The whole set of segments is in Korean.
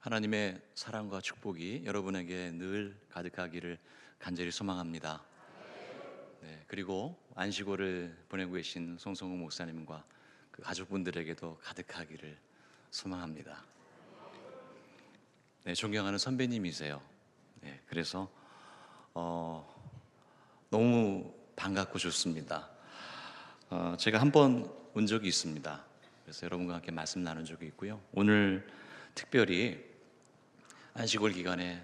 하나님의 사랑과 축복이 여러분에게 늘 가득하기를 간절히 소망합니다. 네, 그리고 안식월을 보내고 계신 송성우 목사님과 그 가족분들에게도 가득하기를 소망합니다. 네, 존경하는 선배님이세요. 네, 그래서 너무 반갑고 좋습니다. 제가 한 번 온 적이 있습니다. 그래서 여러분과 함께 말씀 나눈 적이 있고요. 오늘 특별히 안식월 기간에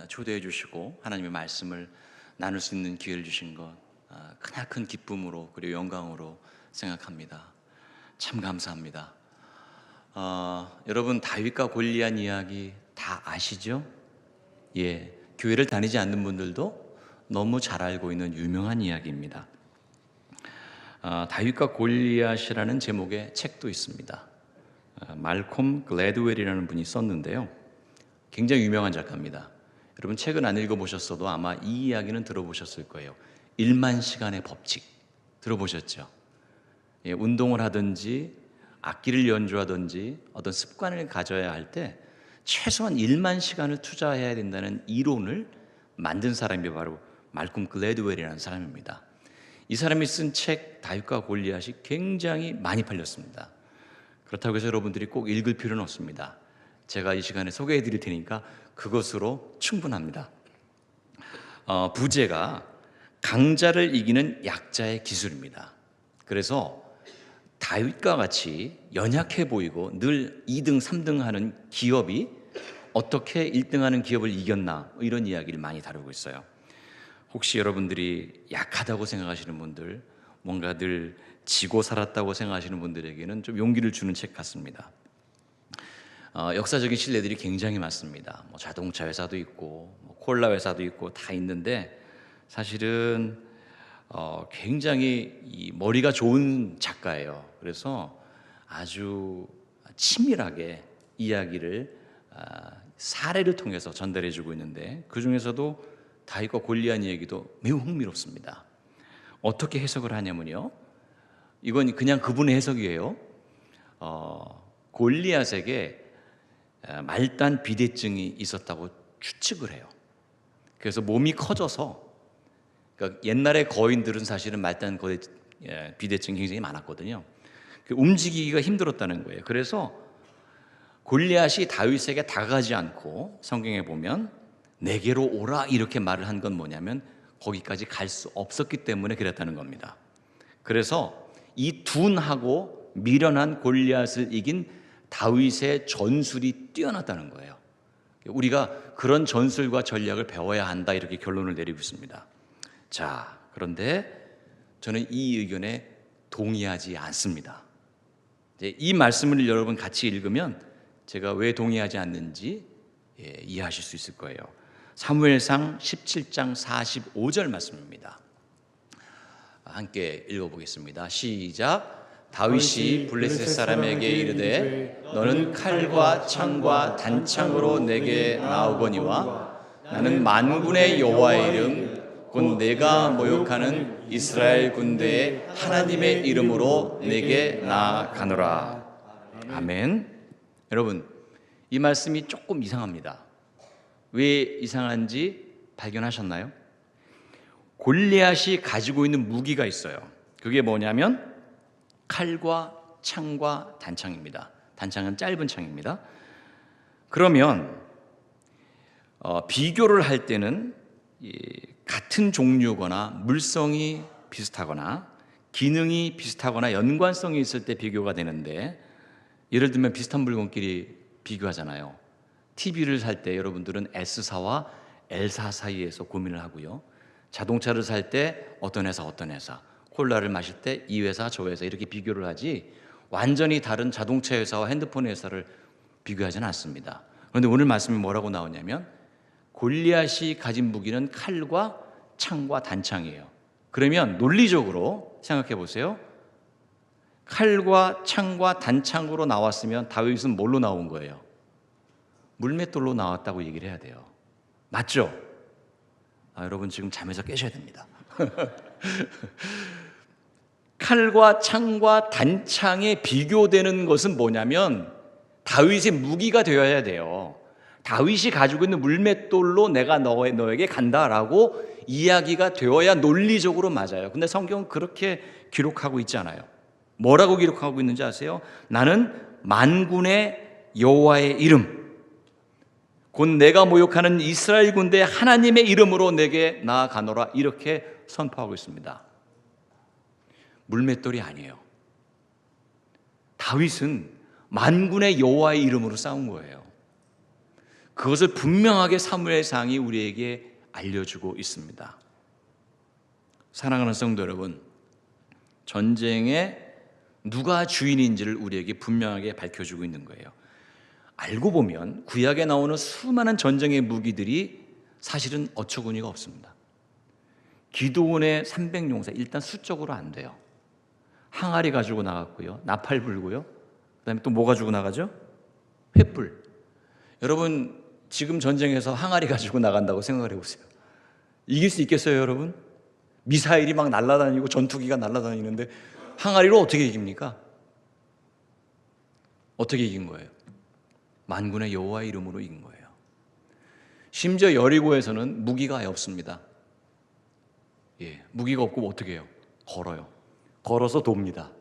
초대해 주시고 하나님의 말씀을 나눌 수 있는 기회를 주신 것 크나큰 기쁨으로 그리고 영광으로 생각합니다. 참 감사합니다. 여러분 다윗과 골리앗 이야기 다 아시죠? 예, 교회를 다니지 않는 분들도 너무 잘 알고 있는 유명한 이야기입니다. 다윗과 골리앗이라는 제목의 책도 있습니다. 말콤 글래드웰이라는 분이 썼는데요. 굉장히 유명한 작가입니다. 여러분 책은 안 읽어보셨어도 아마 이 이야기는 들어보셨을 거예요. 1만 시간의 법칙 들어보셨죠? 예, 운동을 하든지 악기를 연주하든지 어떤 습관을 가져야 할 때 최소한 1만 시간을 투자해야 된다는 이론을 만든 사람이 바로 말콤 글래드웰이라는 사람입니다. 이 사람이 쓴 책 다윗과 골리앗이 굉장히 많이 팔렸습니다. 그렇다고 해서 여러분들이 꼭 읽을 필요는 없습니다. 제가 이 시간에 소개해 드릴 테니까 그것으로 충분합니다. 부제가 강자를 이기는 약자의 기술입니다. 그래서 다윗과 같이 연약해 보이고 늘 2등, 3등 하는 기업이 어떻게 1등 하는 기업을 이겼나 이런 이야기를 많이 다루고 있어요. 혹시 여러분들이 약하다고 생각하시는 분들, 뭔가 늘 지고 살았다고 생각하시는 분들에게는 좀 용기를 주는 책 같습니다. 역사적인 신뢰들이 굉장히 많습니다. 자동차 회사도 있고 콜라 회사도 있고 다 있는데 사실은 굉장히 이 머리가 좋은 작가예요. 그래서 아주 치밀하게 이야기를 사례를 통해서 전달해주고 있는데 그 중에서도 다윗과 골리앗 얘기도 매우 흥미롭습니다. 어떻게 해석을 하냐면요, 이건 그냥 그분의 해석이에요. 골리앗에게 말단 비대증이 있었다고 추측을 해요. 그래서 몸이 커져서, 그러니까 옛날에 거인들은 사실은 말단 비대증이 굉장히 많았거든요. 움직이기가 힘들었다는 거예요. 그래서 골리앗이 다윗에게 다가가지 않고 성경에 보면 내게로 오라 이렇게 말을 한 건 뭐냐면 거기까지 갈 수 없었기 때문에 그랬다는 겁니다. 그래서 이 둔하고 미련한 골리앗을 이긴 다윗의 전술이 뛰어났다는 거예요. 우리가 그런 전술과 전략을 배워야 한다 이렇게 결론을 내리고 있습니다. 자, 그런데 저는 이 의견에 동의하지 않습니다. 이 말씀을 여러분 같이 읽으면 제가 왜 동의하지 않는지 이해하실 수 있을 거예요. 사무엘상 17장 45절 말씀입니다. 함께 읽어보겠습니다. 시작. 다윗이 블레셋 사람에게 이르되 너는 칼과 창과 단창으로 내게 나오거니와 나는 만군의 여호와의 이름 곧 내가 모욕하는 이스라엘 군대의 하나님의 이름으로 내게 나아가노라. 아멘. 여러분, 이 말씀이 조금 이상합니다. 왜 이상한지 발견하셨나요? 골리앗이 가지고 있는 무기가 있어요. 그게 뭐냐면 칼과 창과 단창입니다. 단창은 짧은 창입니다. 그러면 비교를 할 때는 같은 종류거나 물성이 비슷하거나 기능이 비슷하거나 연관성이 있을 때 비교가 되는데, 예를 들면 비슷한 물건끼리 비교하잖아요. TV를 살 때 여러분들은 S사와 L사 사이에서 고민을 하고요. 자동차를 살 때 어떤 회사 어떤 회사, 콜라를 마실 때 이 회사 저 회사 이렇게 비교를 하지 완전히 다른 자동차 회사와 핸드폰 회사를 비교하지는 않습니다. 그런데 오늘 말씀이 뭐라고 나오냐면 골리앗이 가진 무기는 칼과 창과 단창이에요. 그러면 논리적으로 생각해 보세요. 칼과 창과 단창으로 나왔으면 다윗은 뭘로 나온 거예요? 물맷돌로 나왔다고 얘기를 해야 돼요. 맞죠? 여러분 지금 잠에서 깨셔야 됩니다. 칼과 창과 단창에 비교되는 것은 뭐냐면 다윗의 무기가 되어야 돼요. 다윗이 가지고 있는 물맷돌로 내가 너에게 간다라고 이야기가 되어야 논리적으로 맞아요. 근데 성경은 그렇게 기록하고 있지 않아요. 뭐라고 기록하고 있는지 아세요? 나는 만군의 여호와의 이름, 곧 내가 모욕하는 이스라엘 군대 하나님의 이름으로 내게 나아가노라, 이렇게 선포하고 있습니다. 물맷돌이 아니에요. 다윗은 만군의 여호와의 이름으로 싸운 거예요. 그것을 분명하게 사무엘상이 우리에게 알려주고 있습니다. 사랑하는 성도 여러분, 전쟁에 누가 주인인지를 우리에게 분명하게 밝혀주고 있는 거예요. 알고 보면 구약에 나오는 수많은 전쟁의 무기들이 사실은 어처구니가 없습니다. 기드온의 300용사, 일단 수적으로 안 돼요. 항아리 가지고 나갔고요, 나팔 불고요, 그다음에 또 뭐 가지고 나가죠? 횃불. 여러분, 지금 전쟁에서 항아리 가지고 나간다고 생각을 해보세요. 이길 수 있겠어요, 여러분? 미사일이 막 날아다니고 전투기가 날아다니는데 항아리로 어떻게 이깁니까? 어떻게 이긴 거예요? 만군의 여호와의 이름으로 이긴 거예요. 심지어 여리고에서는 무기가 아예 없습니다. 무기가 없고 어떻게 해요? 걸어요. 걸어서 돕니다.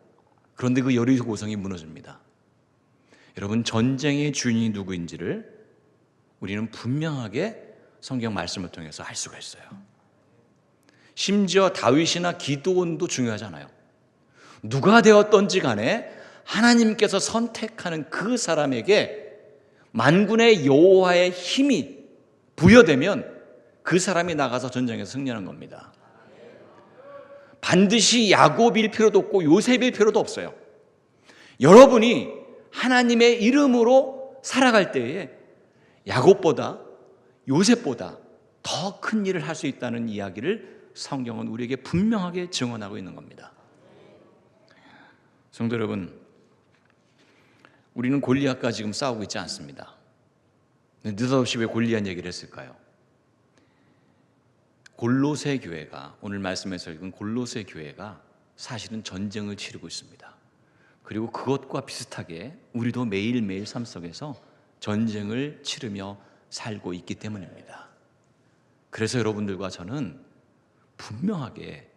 그런데 그 여리고성이 무너집니다. 여러분, 전쟁의 주인이 누구인지를 우리는 분명하게 성경 말씀을 통해서 알 수가 있어요. 심지어 다윗이나 기드온도 중요하잖아요. 누가 되었던지 간에 하나님께서 선택하는 그 사람에게 만군의 여호와의 힘이 부여되면 그 사람이 나가서 전쟁에서 승리하는 겁니다. 반드시 야곱일 필요도 없고 요셉일 필요도 없어요. 여러분이 하나님의 이름으로 살아갈 때에 야곱보다 요셉보다 더 큰 일을 할 수 있다는 이야기를 성경은 우리에게 분명하게 증언하고 있는 겁니다. 성도 여러분, 우리는 골리앗과 지금 싸우고 있지 않습니다. 느닷없이 왜 골리앗 얘기를 했을까요? 골로새 교회가, 오늘 말씀에서 읽은 골로새 교회가 사실은 전쟁을 치르고 있습니다. 그리고 그것과 비슷하게 우리도 매일매일 삶 속에서 전쟁을 치르며 살고 있기 때문입니다. 그래서 여러분들과 저는 분명하게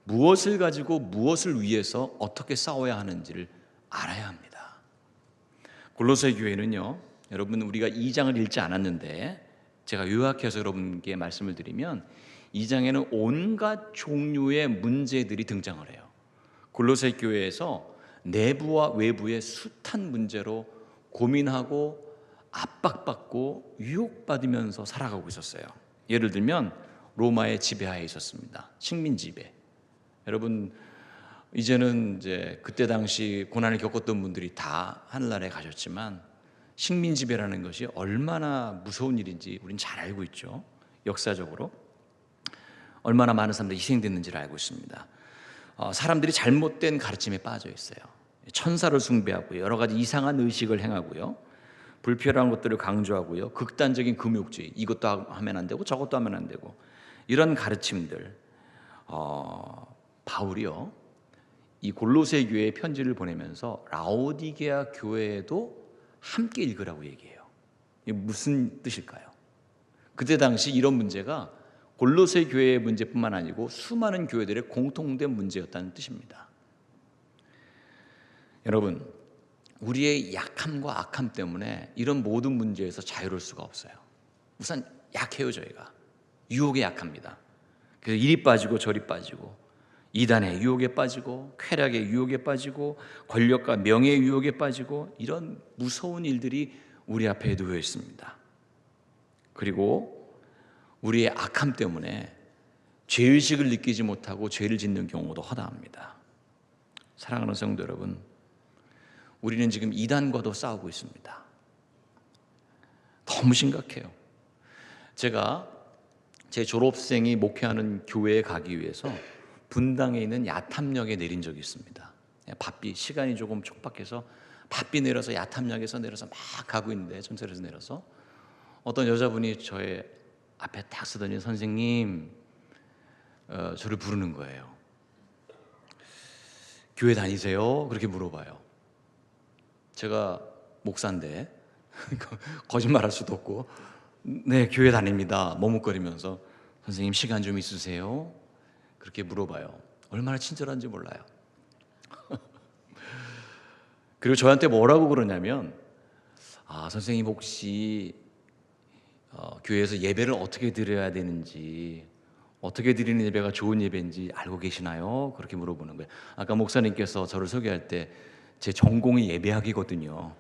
무엇을 가지고 무엇을 위해서 어떻게 싸워야 하는지를 알아야 합니다. 골로새 교회는요, 여러분, 우리가 2장을 읽지 않았는데 제가 요약해서 여러분께 말씀을 드리면 2장에는 온갖 종류의 문제들이 등장을 해요. 골로새 교회에서 내부와 외부의 숱한 문제로 고민하고 압박받고 유혹받으면서 살아가고 있었어요. 예를 들면 로마의 지배하에 있었습니다. 식민 지배. 여러분, 이제는 이제 그때 당시 고난을 겪었던 분들이 다 하늘나라에 가셨지만 식민 지배라는 것이 얼마나 무서운 일인지 우리는 잘 알고 있죠. 역사적으로 얼마나 많은 사람들이 희생됐는지를 알고 있습니다. 사람들이 잘못된 가르침에 빠져 있어요. 천사를 숭배하고 여러 가지 이상한 의식을 행하고요, 불필요한 것들을 강조하고요, 극단적인 금욕주의, 이것도 하면 안 되고 저것도 하면 안 되고, 이런 가르침들. 바울이요, 이 골로새 교회에 편지를 보내면서 라오디게아 교회에도 함께 읽으라고 얘기해요. 이게 무슨 뜻일까요? 그때 당시 이런 문제가 골로새 교회의 문제뿐만 아니고 수많은 교회들의 공통된 문제였다는 뜻입니다. 여러분, 우리의 약함과 악함 때문에 이런 모든 문제에서 자유로울 수가 없어요. 우선 약해요. 저희가 유혹에 약합니다. 그래서 이리 빠지고 저리 빠지고, 이단의 유혹에 빠지고, 쾌락의 유혹에 빠지고, 권력과 명예의 유혹에 빠지고, 이런 무서운 일들이 우리 앞에 놓여 있습니다. 그리고 우리의 악함 때문에 죄의식을 느끼지 못하고 죄를 짓는 경우도 허다합니다. 사랑하는 성도 여러분, 우리는 지금 이단과도 싸우고 있습니다. 너무 심각해요. 제가 제 졸업생이 목회하는 교회에 가기 위해서 분당에 있는 야탐역에 내린 적이 있습니다. 바삐, 시간이 조금 촉박해서 바삐 내려서 야탐역에서 내려서 막 가고 있는데, 전철에서 내려서 어떤 여자분이 저의 앞에 딱 서더니 선생님, 저를 부르는 거예요. 교회 다니세요? 그렇게 물어봐요. 제가 목사인데 거짓말할 수도 없고, 네, 교회 다닙니다. 머뭇거리면서 선생님 시간 좀 있으세요? 그렇게 물어봐요. 얼마나 친절한지 몰라요. 그리고 저한테 뭐라고 그러냐면, 선생님 혹시 교회에서 예배를 어떻게 드려야 되는지, 어떻게 드리는 예배가 좋은 예배인지 알고 계시나요? 그렇게 물어보는 거예요. 아까 목사님께서 저를 소개할 때 제 전공이 예배학이거든요.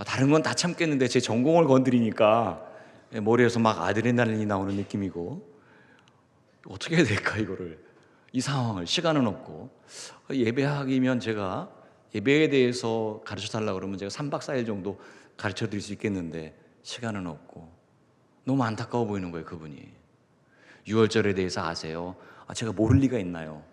다른 건 다 참겠는데 제 전공을 건드리니까 머리에서 막 아드레날린이 나오는 느낌이고, 어떻게 해야 될까 이거를, 이 상황을. 시간은 없고, 예배학이면 제가 예배에 대해서 가르쳐 달라고 그러면 제가 3박 4일 정도 가르쳐 드릴 수 있겠는데 시간은 없고, 너무 안타까워 보이는 거예요. 그분이 유월절에 대해서 아세요? 제가 모를 리가 있나요?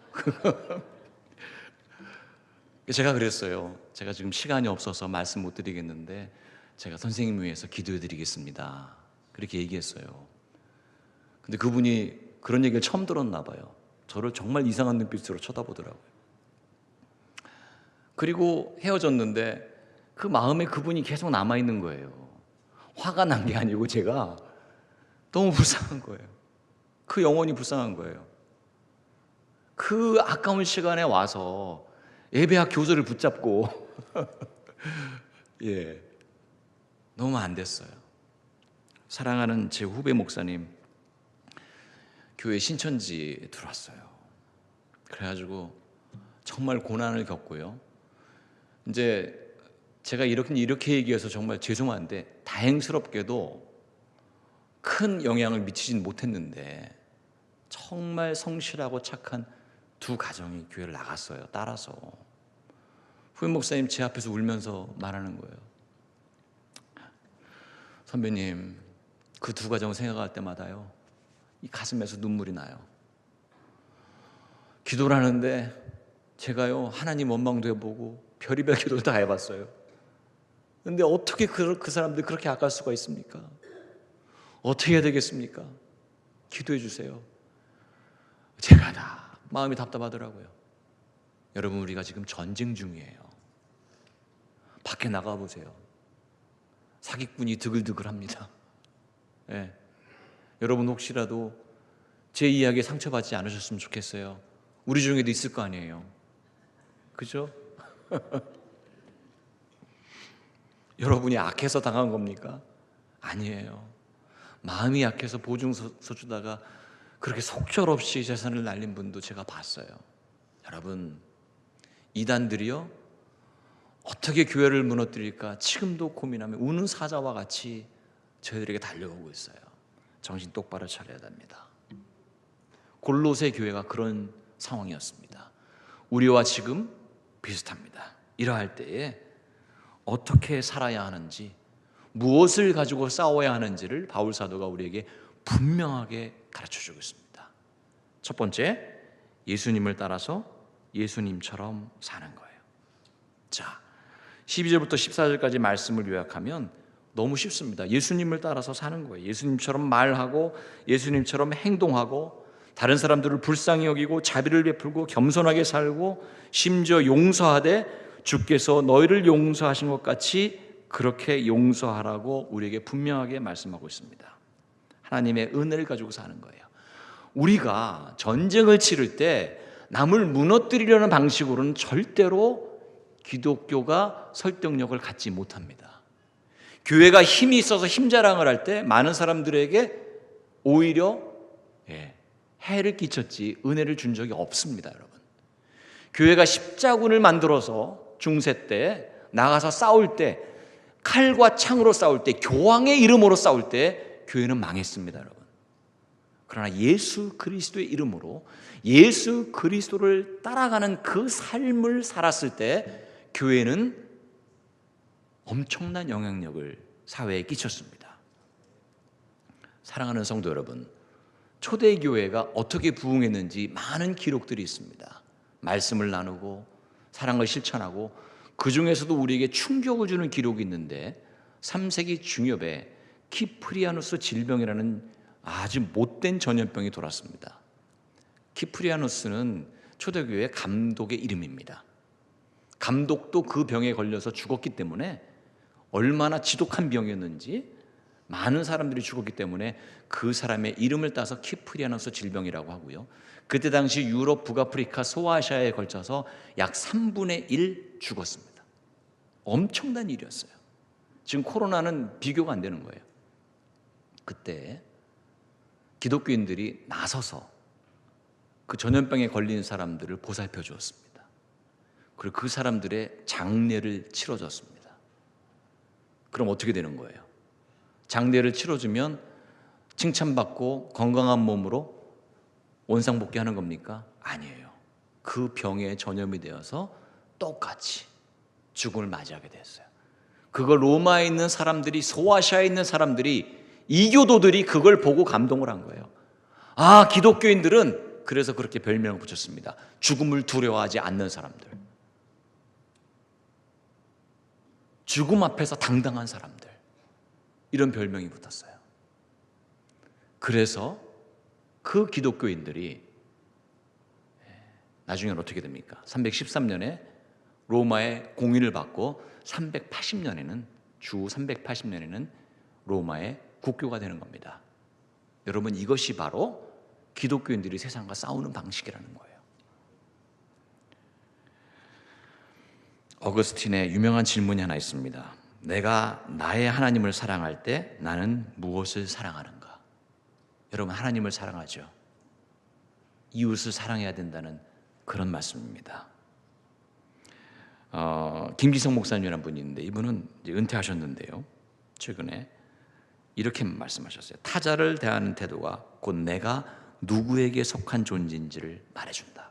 제가 그랬어요. 제가 지금 시간이 없어서 말씀 못 드리겠는데 제가 선생님 위해서 기도해 드리겠습니다. 그렇게 얘기했어요. 근데 그분이 그런 얘기를 처음 들었나 봐요. 저를 정말 이상한 눈빛으로 쳐다보더라고요. 그리고 헤어졌는데 그 마음에 그분이 계속 남아있는 거예요. 화가 난 게 아니고 제가 너무 불쌍한 거예요. 그 영혼이 불쌍한 거예요. 그 아까운 시간에 와서 예배학 교수를 붙잡고 예, 너무 안 됐어요. 사랑하는 제 후배 목사님, 교회 신천지 들어왔어요. 그래가지고 정말 고난을 겪고요. 이제 제가 이렇게 얘기해서 정말 죄송한데, 다행스럽게도 큰 영향을 미치진 못했는데 정말 성실하고 착한 두 가정이 교회를 나갔어요. 따라서. 후임 목사님 제 앞에서 울면서 말하는 거예요. 선배님, 그 두 가정을 생각할 때마다요, 이 가슴에서 눈물이 나요. 기도를 하는데 제가요, 하나님 원망도 해보고 별의별 기도를 다 해봤어요. 근데 어떻게 그 사람들이 그렇게 아까울 수가 있습니까? 어떻게 해야 되겠습니까? 기도해 주세요. 제가 다 마음이 답답하더라고요. 여러분, 우리가 지금 전쟁 중이에요. 밖에 나가보세요. 사기꾼이 드글드글합니다. 네. 여러분 혹시라도 제 이야기에 상처받지 않으셨으면 좋겠어요. 우리 중에도 있을 거 아니에요. 그죠? 여러분이 악해서 당한 겁니까? 아니에요. 마음이 약해서 보증서 주다가 그렇게 속절없이 재산을 날린 분도 제가 봤어요. 여러분, 이단들이요, 어떻게 교회를 무너뜨릴까 지금도 고민하며 우는 사자와 같이 저희들에게 달려오고 있어요. 정신 똑바로 차려야 됩니다. 골로새 교회가 그런 상황이었습니다. 우리와 지금 비슷합니다. 이러할 때에 어떻게 살아야 하는지, 무엇을 가지고 싸워야 하는지를 바울 사도가 우리에게 분명하게 가르쳐주고 있습니다. 첫 번째, 예수님을 따라서 예수님처럼 사는 거예요. 자, 12절부터 14절까지 말씀을 요약하면 너무 쉽습니다. 예수님을 따라서 사는 거예요. 예수님처럼 말하고 예수님처럼 행동하고 다른 사람들을 불쌍히 여기고 자비를 베풀고 겸손하게 살고 심지어 용서하되 주께서 너희를 용서하신 것 같이 그렇게 용서하라고 우리에게 분명하게 말씀하고 있습니다. 하나님의 은혜를 가지고 사는 거예요. 우리가 전쟁을 치를 때 남을 무너뜨리려는 방식으로는 절대로 기독교가 설득력을 갖지 못합니다. 교회가 힘이 있어서 힘자랑을 할 때 많은 사람들에게 오히려 해를 끼쳤지 은혜를 준 적이 없습니다. 여러분, 교회가 십자군을 만들어서 중세 때 나가서 싸울 때, 칼과 창으로 싸울 때, 교황의 이름으로 싸울 때 교회는 망했습니다. 여러분, 그러나 예수 그리스도의 이름으로 예수 그리스도를 따라가는 그 삶을 살았을 때 교회는 엄청난 영향력을 사회에 끼쳤습니다. 사랑하는 성도 여러분, 초대교회가 어떻게 부흥했는지 많은 기록들이 있습니다. 말씀을 나누고 사랑을 실천하고 그 중에서도 우리에게 충격을 주는 기록이 있는데 3세기 중엽에 키프리아누스 질병이라는 아주 못된 전염병이 돌았습니다. 키프리아누스는 초대교회 감독의 이름입니다. 감독도 그 병에 걸려서 죽었기 때문에 얼마나 지독한 병이었는지 많은 사람들이 죽었기 때문에 그 사람의 이름을 따서 키프리아노스 질병이라고 하고요. 그때 당시 유럽, 북아프리카, 소아시아에 걸쳐서 약 3분의 1 죽었습니다. 엄청난 일이었어요. 지금 코로나는 비교가 안 되는 거예요. 그때 기독교인들이 나서서 그 전염병에 걸린 사람들을 보살펴 주었습니다. 그리고 그 사람들의 장례를 치러줬습니다. 그럼 어떻게 되는 거예요? 장례를 치러주면 칭찬받고 건강한 몸으로 원상복귀하는 겁니까? 아니에요. 그 병에 전염이 되어서 똑같이 죽음을 맞이하게 됐어요. 그걸 로마에 있는 사람들이, 소아시아에 있는 사람들이, 이교도들이 그걸 보고 감동을 한 거예요. 아, 기독교인들은 그래서 그렇게 별명을 붙였습니다. 죽음을 두려워하지 않는 사람들. 죽음 앞에서 당당한 사람들. 이런 별명이 붙었어요. 그래서 그 기독교인들이 나중에는 어떻게 됩니까? 313년에 로마의 공인을 받고 380년에는 주 380년에는 로마의 국교가 되는 겁니다. 여러분, 이것이 바로 기독교인들이 세상과 싸우는 방식이라는 거예요. 어거스틴의 유명한 질문이 하나 있습니다. 내가 나의 하나님을 사랑할 때 나는 무엇을 사랑하는가? 여러분, 하나님을 사랑하죠. 이웃을 사랑해야 된다는 그런 말씀입니다. 김기성 목사님이라는 분이 있는데 이분은 이제 은퇴하셨는데요. 최근에 이렇게 말씀하셨어요. 타자를 대하는 태도가 곧 내가 누구에게 속한 존재인지를 말해준다.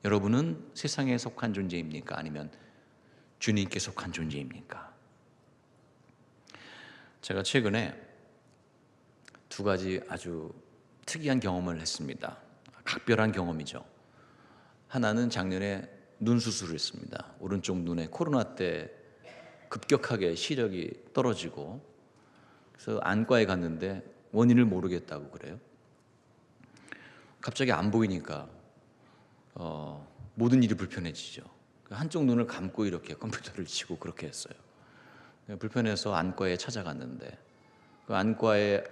여러분은 세상에 속한 존재입니까? 아니면 주님께 속한 존재입니까? 제가 최근에 두 가지 아주 특이한 경험을 했습니다. 각별한 경험이죠. 하나는 작년에 눈 수술을 했습니다. 오른쪽 눈에 코로나 때 급격하게 시력이 떨어지고, 그래서 안과에 갔는데 원인을 모르겠다고 그래요. 갑자기 안 보이니까 모든 일이 불편해지죠. 한쪽 눈을 감고 이렇게 컴퓨터를 치고 그렇게 했어요. 불편해서 안과에 찾아갔는데 그 안과에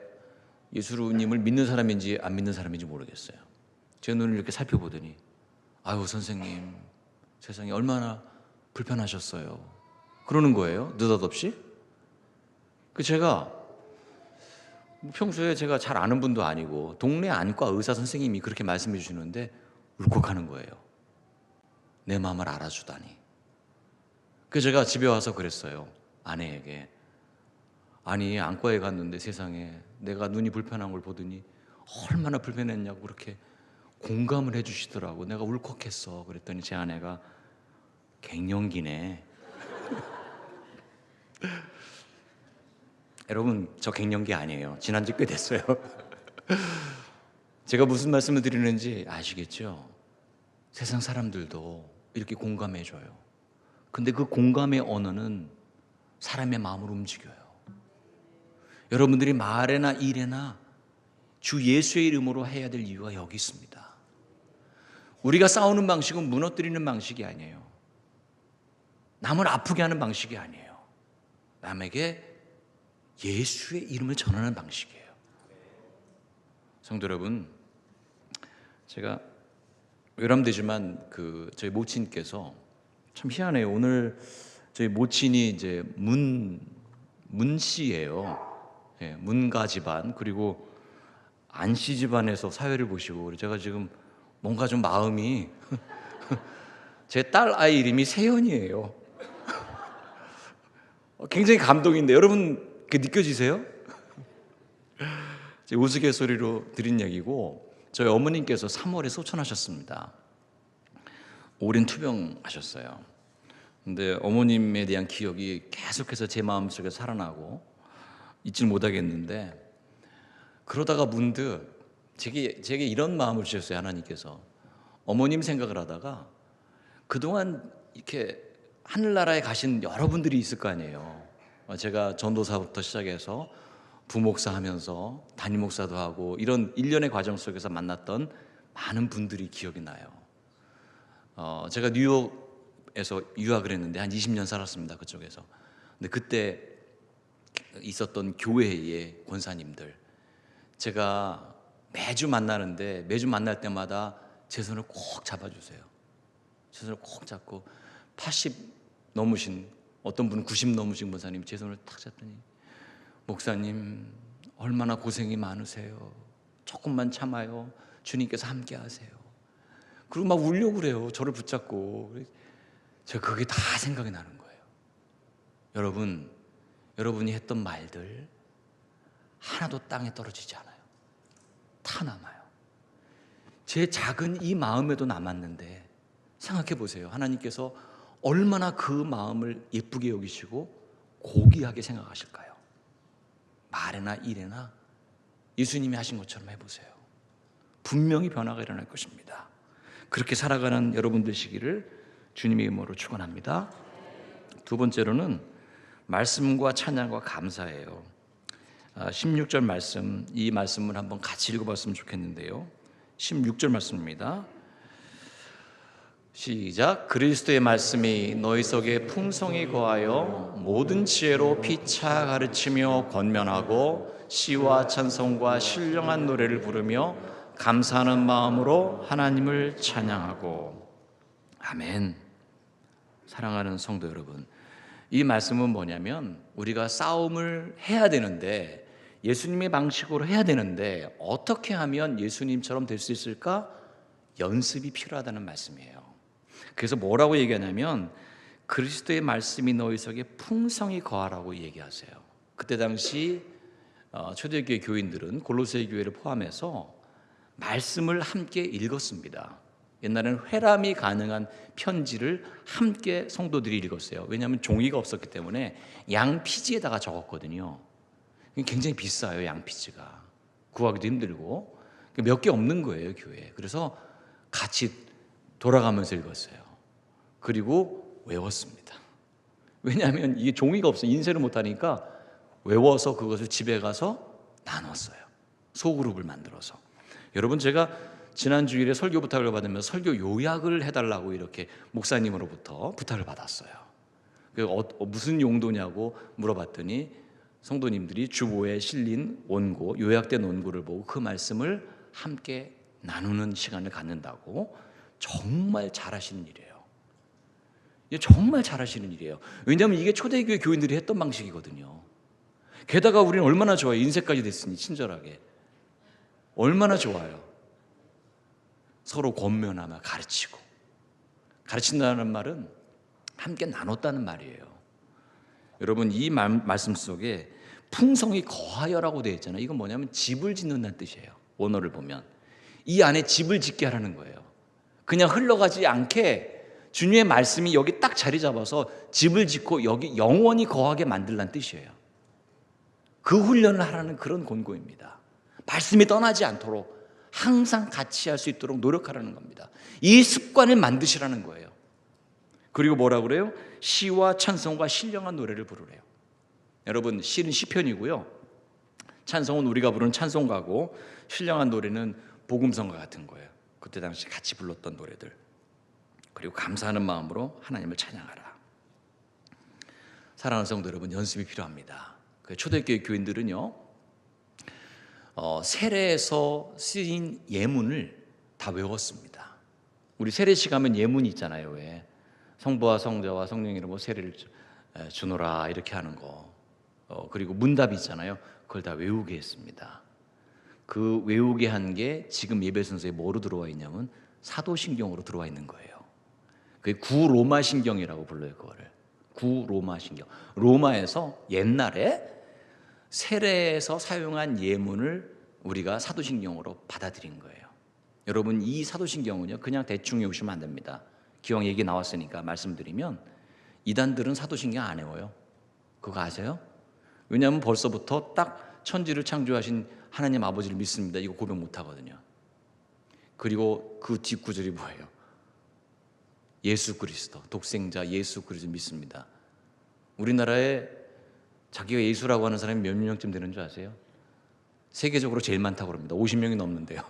예수님을 믿는 사람인지 안 믿는 사람인지 모르겠어요. 제 눈을 이렇게 살펴보더니 아유 선생님, 세상에 얼마나 불편하셨어요 그러는 거예요. 느닷없이. 제가 평소에 제가 잘 아는 분도 아니고 동네 안과 의사 선생님이 그렇게 말씀해 주시는데 울컥하는 거예요. 내 마음을 알아주다니. 그래서 제가 집에 와서 그랬어요. 아내에게. 아니, 안과에 갔는데 세상에 내가 눈이 불편한 걸 보더니 얼마나 불편했냐고 그렇게 공감을 해주시더라고. 내가 울컥했어. 그랬더니 제 아내가 갱년기네. 여러분, 저 갱년기 아니에요. 지난 지 꽤 됐어요. 제가 무슨 말씀을 드리는지 아시겠죠? 세상 사람들도 이렇게 공감해줘요. 근데 그 공감의 언어는 사람의 마음을 움직여요. 여러분들이 말에나 일에나 주 예수의 이름으로 해야 될 이유가 여기 있습니다. 우리가 싸우는 방식은 무너뜨리는 방식이 아니에요. 남을 아프게 하는 방식이 아니에요. 남에게 예수의 이름을 전하는 방식이에요. 성도 여러분, 제가 외람되지만 저희 모친께서 참 희한해요. 오늘 저희 모친이 이제 문씨예요. 예, 문가 집안, 그리고 안씨 집안에서 사회를 보시고, 제가 지금 뭔가 좀 마음이 제 딸 아이 이름이 세연이에요. 굉장히 감동인데 여러분 그 느껴지세요? 제 우스갯소리로 드린 얘기고, 저희 어머님께서 3월에 소천하셨습니다. 오랜 투병하셨어요. 근데 어머님에 대한 기억이 계속해서 제 마음속에 살아나고 잊지 못하겠는데, 그러다가 문득 제게 이런 마음을 주셨어요. 하나님께서 어머님 생각을 하다가 그동안 이렇게 하늘나라에 가신 여러분들이 있을 거 아니에요. 제가 전도사부터 시작해서 부목사 하면서 담임 목사도 하고 이런 일련의 과정 속에서 만났던 많은 분들이 기억이 나요. 제가 뉴욕에서 유학을 했는데 한 20년 살았습니다. 그쪽에서 근데 그때 있었던 교회의 권사님들, 제가 매주 만나는데 매주 만날 때마다 제 손을 꼭 잡아주세요. 제 손을 꼭 잡고 80 넘으신, 어떤 분은 90 넘으신 권사님 제 손을 탁 잡더니, 목사님 얼마나 고생이 많으세요. 조금만 참아요. 주님께서 함께 하세요. 그리고 막 울려고 그래요. 저를 붙잡고. 제가 그게 다 생각이 나는 거예요. 여러분이 했던 말들 하나도 땅에 떨어지지 않아요. 다 남아요. 제 작은 이 마음에도 남았는데, 생각해 보세요. 하나님께서 얼마나 그 마음을 예쁘게 여기시고 고귀하게 생각하실까요? 말에나 일에나 예수님이 하신 것처럼 해보세요. 분명히 변화가 일어날 것입니다. 그렇게 살아가는 여러분 되시기를 주님의 이름으로 축원합니다. 두 번째로는 말씀과 찬양과 감사예요. 16절 말씀, 이 말씀을 한번 같이 읽어봤으면 좋겠는데요. 16절 말씀입니다. 시작. 그리스도의 말씀이 너희 속에 풍성히 거하여 모든 지혜로 피차 가르치며 권면하고 시와 찬송과 신령한 노래를 부르며 감사하는 마음으로 하나님을 찬양하고. 아멘. 사랑하는 성도 여러분, 이 말씀은 뭐냐면, 우리가 싸움을 해야 되는데, 예수님의 방식으로 해야 되는데 어떻게 하면 예수님처럼 될 수 있을까? 연습이 필요하다는 말씀이에요. 그래서 뭐라고 얘기하냐면, 그리스도의 말씀이 너희 속에 풍성히 거하라고 얘기하세요. 그때 당시 초대교회 교인들은 골로새 교회를 포함해서 말씀을 함께 읽었습니다. 옛날에는 회람이 가능한 편지를 함께 성도들이 읽었어요. 왜냐하면 종이가 없었기 때문에 양피지에다가 적었거든요. 굉장히 비싸요. 양피지가 구하기도 힘들고 몇 개 없는 거예요, 교회에. 그래서 같이 돌아가면서 읽었어요. 그리고 외웠습니다. 왜냐하면 이게 종이가 없어요. 인쇄를 못하니까 외워서 그것을 집에 가서 나눴어요. 소그룹을 만들어서. 여러분, 제가 지난 주일에 설교 부탁을 받으면서 설교 요약을 해달라고 이렇게 목사님으로부터 부탁을 받았어요. 무슨 용도냐고 물어봤더니 성도님들이 주보에 실린 원고, 요약된 원고를 보고 그 말씀을 함께 나누는 시간을 갖는다고. 정말 잘하시는 일이에요. 정말 잘하시는 일이에요. 왜냐하면 이게 초대교회 교인들이 했던 방식이거든요. 게다가 우리는 얼마나 좋아요. 인쇄까지 됐으니 친절하게. 얼마나 좋아요. 서로 권면하며 가르치고. 가르친다는 말은 함께 나눴다는 말이에요. 여러분, 이 말씀 속에 풍성히 거하여라고 되어 있잖아요. 이건 뭐냐면 집을 짓는다는 뜻이에요. 원어를 보면 이 안에 집을 짓게 하라는 거예요. 그냥 흘러가지 않게 주님의 말씀이 여기 딱 자리 잡아서 집을 짓고 여기 영원히 거하게 만들라는 뜻이에요. 그 훈련을 하라는 그런 권고입니다. 말씀이 떠나지 않도록 항상 같이 할 수 있도록 노력하라는 겁니다. 이 습관을 만드시라는 거예요. 그리고 뭐라고 그래요? 시와 찬송과 신령한 노래를 부르래요. 여러분, 시는 시편이고요, 찬송은 우리가 부르는 찬송가고, 신령한 노래는 복음성가 같은 거예요. 그때 당시 같이 불렀던 노래들. 그리고 감사하는 마음으로 하나님을 찬양하라. 사랑하는 성도 여러분, 연습이 필요합니다. 초대교회 교인들은요, 세례에서 쓰인 예문을 다 외웠습니다. 우리 세례식 하면 예문이 있잖아요. 왜? 성부와 성자와 성령 이름으로 세례를 주노라 이렇게 하는 거. 그리고 문답이 있잖아요. 그걸 다 외우게 했습니다. 그 외우게 한 게 지금 예배 순서에 뭐로 들어와 있냐면 사도신경으로 들어와 있는 거예요. 그게 구로마신경이라고 불러요. 그거를 구로마신경. 로마에서 옛날에 세례에서 사용한 예문을 우리가 사도신경으로 받아들인 거예요. 여러분, 이 사도신경은요, 그냥 대충 외우시면 안 됩니다. 기왕 얘기 나왔으니까 말씀드리면, 이단들은 사도신경 안 외워요. 그거 아세요? 왜냐하면 벌써부터 딱 천지를 창조하신 하나님 아버지를 믿습니다, 이거 고백 못 하거든요. 그리고 그 뒷구절이 뭐예요? 예수 그리스도, 독생자 예수 그리스도 믿습니다. 우리나라에 자기가 예수라고 하는 사람이 몇 명쯤 되는 줄 아세요? 세계적으로 제일 많다고 합니다. 50명이 넘는데요.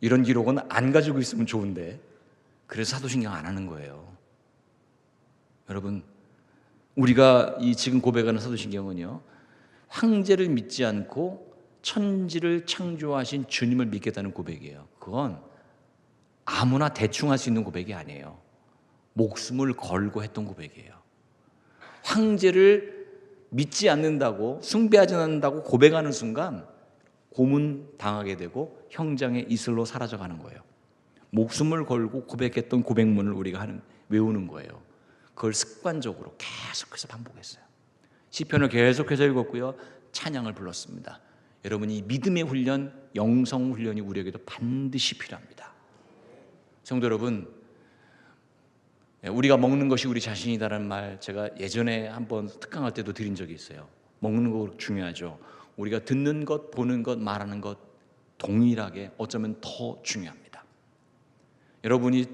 이런 기록은 안 가지고 있으면 좋은데, 그래서 사도신경 안 하는 거예요. 여러분, 우리가 이 지금 고백하는 사도신경은요, 황제를 믿지 않고 천지를 창조하신 주님을 믿겠다는 고백이에요. 그건 아무나 대충 할 수 있는 고백이 아니에요. 목숨을 걸고 했던 고백이에요. 황제를 믿지 않는다고, 숭배하지 않는다고 고백하는 순간 고문 당하게 되고 형장의 이슬로 사라져가는 거예요. 목숨을 걸고 고백했던 고백문을 우리가 외우는 거예요. 그걸 습관적으로 계속해서 반복했어요. 시편을 계속해서 읽었고요, 찬양을 불렀습니다. 여러분이 믿음의 훈련, 영성 훈련이 우리에게도 반드시 필요합니다. 성도 여러분, 우리가 먹는 것이 우리 자신이다라는 말 제가 예전에 한번 특강할 때도 드린 적이 있어요. 먹는 거 중요하죠. 우리가 듣는 것, 보는 것, 말하는 것 동일하게 어쩌면 더 중요합니다. 여러분이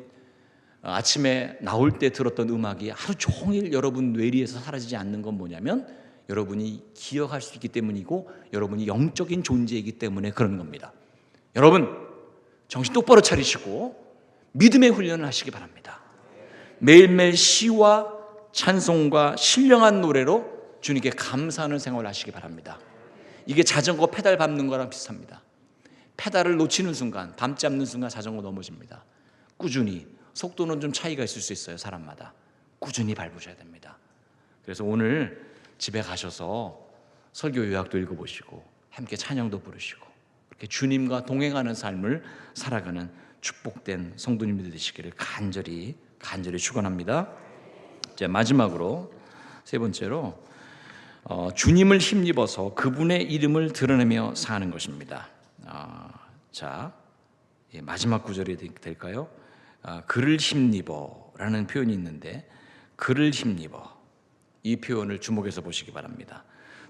아침에 나올 때 들었던 음악이 하루 종일 여러분 뇌리에서 사라지지 않는 건 뭐냐면 여러분이 기억할 수 있기 때문이고 여러분이 영적인 존재이기 때문에 그런 겁니다. 여러분 정신 똑바로 차리시고 믿음의 훈련을 하시기 바랍니다. 매일매일 시와 찬송과 신령한 노래로 주님께 감사하는 생활을 하시기 바랍니다. 이게 자전거 페달 밟는 거랑 비슷합니다. 페달을 놓치는 순간, 밟지 않는 순간 자전거 넘어집니다. 꾸준히, 속도는 좀 차이가 있을 수 있어요. 사람마다 꾸준히 밟으셔야 됩니다. 그래서 오늘 집에 가셔서 설교 요약도 읽어보시고 함께 찬양도 부르시고 그렇게 주님과 동행하는 삶을 살아가는 축복된 성도님들 되시기를 간절히 축원합니다. 이제 마지막으로 세 번째로 주님을 힘입어서 그분의 이름을 드러내며 사는 것입니다. 마지막 구절이 될까요? 그를 힘입어라는 표현이 있는데 그를 힘입어, 이 표현을 주목해서 보시기 바랍니다.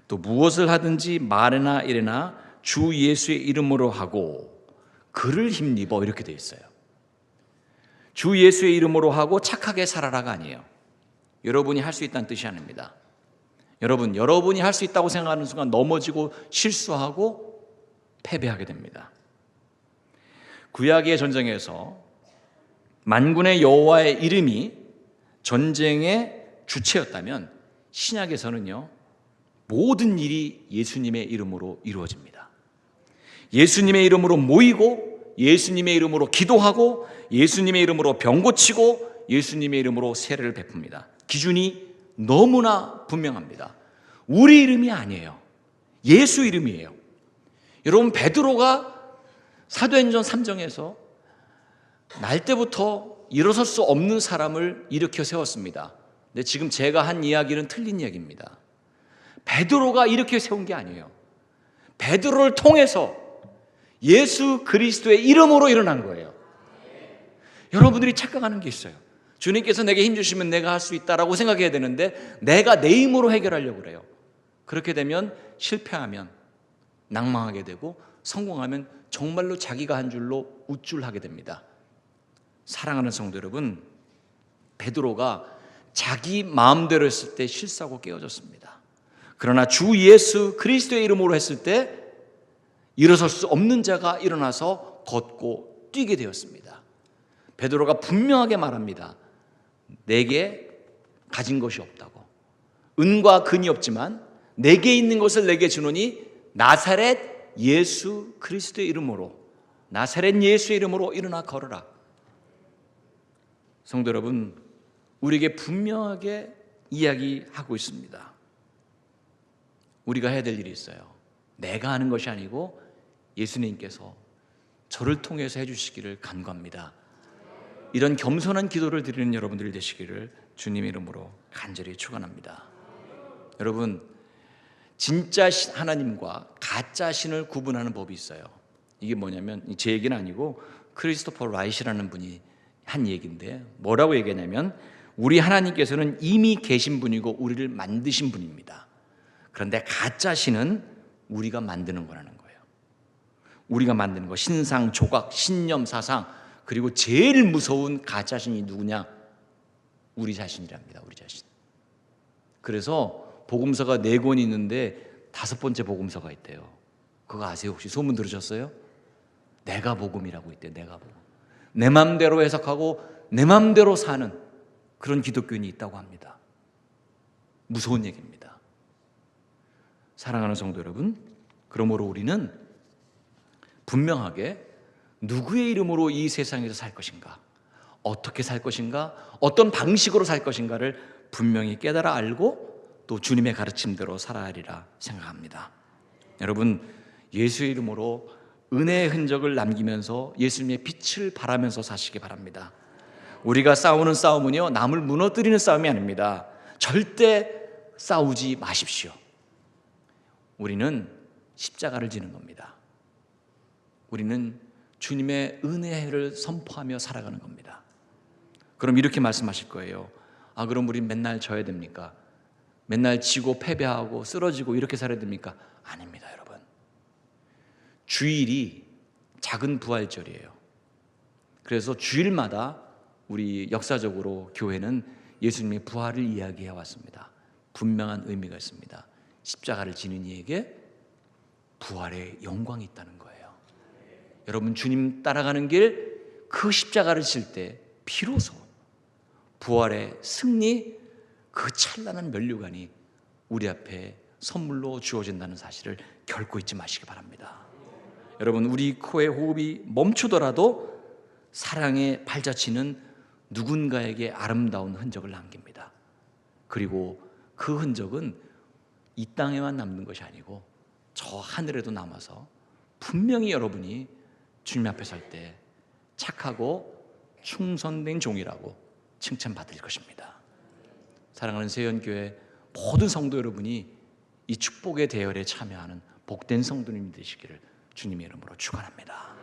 또 무엇을 하든지 말이나 이래나 주 예수의 이름으로 하고 그를 힘입어, 이렇게 되어 있어요. 주 예수의 이름으로 하고 착하게 살아라가 아니에요. 여러분이 할 수 있다는 뜻이 아닙니다. 여러분이 할 수 있다고 생각하는 순간 넘어지고 실수하고 패배하게 됩니다. 구약의 전쟁에서 만군의 여호와의 이름이 전쟁의 주체였다면 신약에서는요, 모든 일이 예수님의 이름으로 이루어집니다. 예수님의 이름으로 모이고 예수님의 이름으로 기도하고 예수님의 이름으로 병 고치고 예수님의 이름으로 세례를 베풉니다. 기준이 너무나 분명합니다. 우리 이름이 아니에요. 예수 이름이에요. 여러분, 베드로가 사도행전 3장에서 날 때부터 일어설 수 없는 사람을 일으켜 세웠습니다. 근데 지금 제가 한 이야기는 틀린 이야기입니다. 베드로가 일으켜 세운 게 아니에요. 베드로를 통해서 예수 그리스도의 이름으로 일어난 거예요. 여러분들이 착각하는 게 있어요. 주님께서 내게 힘 주시면 내가 할 수 있다라고 생각해야 되는데 내가 내 힘으로 해결하려고 그래요. 그렇게 되면 실패하면 낭망하게 되고 성공하면 정말로 자기가 한 줄로 우쭐하게 됩니다. 사랑하는 성도 여러분, 베드로가 자기 마음대로 했을 때 실수하고 깨어졌습니다. 그러나 주 예수 그리스도의 이름으로 했을 때 일어설 수 없는 자가 일어나서 걷고 뛰게 되었습니다. 베드로가 분명하게 말합니다. 내게 가진 것이 없다고. 은과 금이 없지만 내게 있는 것을 내게 주노니 나사렛 예수 그리스도의 이름으로, 나사렛 예수의 이름으로 일어나 걸어라. 성도 여러분, 우리에게 분명하게 이야기하고 있습니다. 우리가 해야 될 일이 있어요. 내가 하는 것이 아니고 예수님께서 저를 통해서 해주시기를 간구합니다. 이런 겸손한 기도를 드리는 여러분들이 되시기를 주님의 이름으로 간절히 축원합니다. 여러분, 진짜 하나님과 가짜 신을 구분하는 법이 있어요. 이게 뭐냐면, 제 얘기는 아니고 크리스토퍼 라이트라는 분이 한 얘기인데, 뭐라고 얘기하냐면 우리 하나님께서는 이미 계신 분이고 우리를 만드신 분입니다. 그런데 가짜 신은 우리가 만드는 거라는 거예요. 우리가 만드는 거, 신상, 조각, 신념, 사상, 그리고 제일 무서운 가짜 신이 누구냐? 우리 자신이랍니다. 우리 자신. 그래서 복음서가 4권이 있는데 5번째 복음서가 있대요. 그거 아세요? 혹시 소문 들으셨어요? 내가 복음이라고 있대요. 내가 복음. 내 맘대로 해석하고 내 맘대로 사는 그런 기독교인이 있다고 합니다. 무서운 얘기입니다. 사랑하는 성도 여러분, 그러므로 우리는 분명하게 누구의 이름으로 이 세상에서 살 것인가, 어떻게 살 것인가, 어떤 방식으로 살 것인가를 분명히 깨달아 알고 또 주님의 가르침대로 살아야 하리라 생각합니다. 여러분, 예수의 이름으로 은혜의 흔적을 남기면서 예수님의 빛을 발하면서 사시기 바랍니다. 우리가 싸우는 싸움은요, 남을 무너뜨리는 싸움이 아닙니다. 절대 싸우지 마십시오. 우리는 십자가를 지는 겁니다. 우리는 주님의 은혜를 선포하며 살아가는 겁니다. 그럼 이렇게 말씀하실 거예요. 아, 그럼 우린 맨날 져야 됩니까? 맨날 지고 패배하고 쓰러지고 이렇게 살아야 됩니까? 아닙니다, 여러분. 주일이 작은 부활절이에요. 그래서 주일마다 우리 역사적으로 교회는 예수님의 부활을 이야기해 왔습니다. 분명한 의미가 있습니다. 십자가를 지는 이에게 부활의 영광이 있다는 거예요. 여러분, 주님 따라가는 길 그 십자가를 질 때 비로소 부활의 승리, 그 찬란한 면류관이 우리 앞에 선물로 주어진다는 사실을 결코 잊지 마시기 바랍니다. 여러분, 우리 코의 호흡이 멈추더라도 사랑의 발자취는 누군가에게 아름다운 흔적을 남깁니다. 그리고 그 흔적은 이 땅에만 남는 것이 아니고 저 하늘에도 남아서 분명히 여러분이 주님 앞에 설 때 착하고 충성된 종이라고 칭찬받을 것입니다. 사랑하는 세연교회 모든 성도 여러분이 이 축복의 대열에 참여하는 복된 성도님이 되시기를 주님의 이름으로 축원합니다.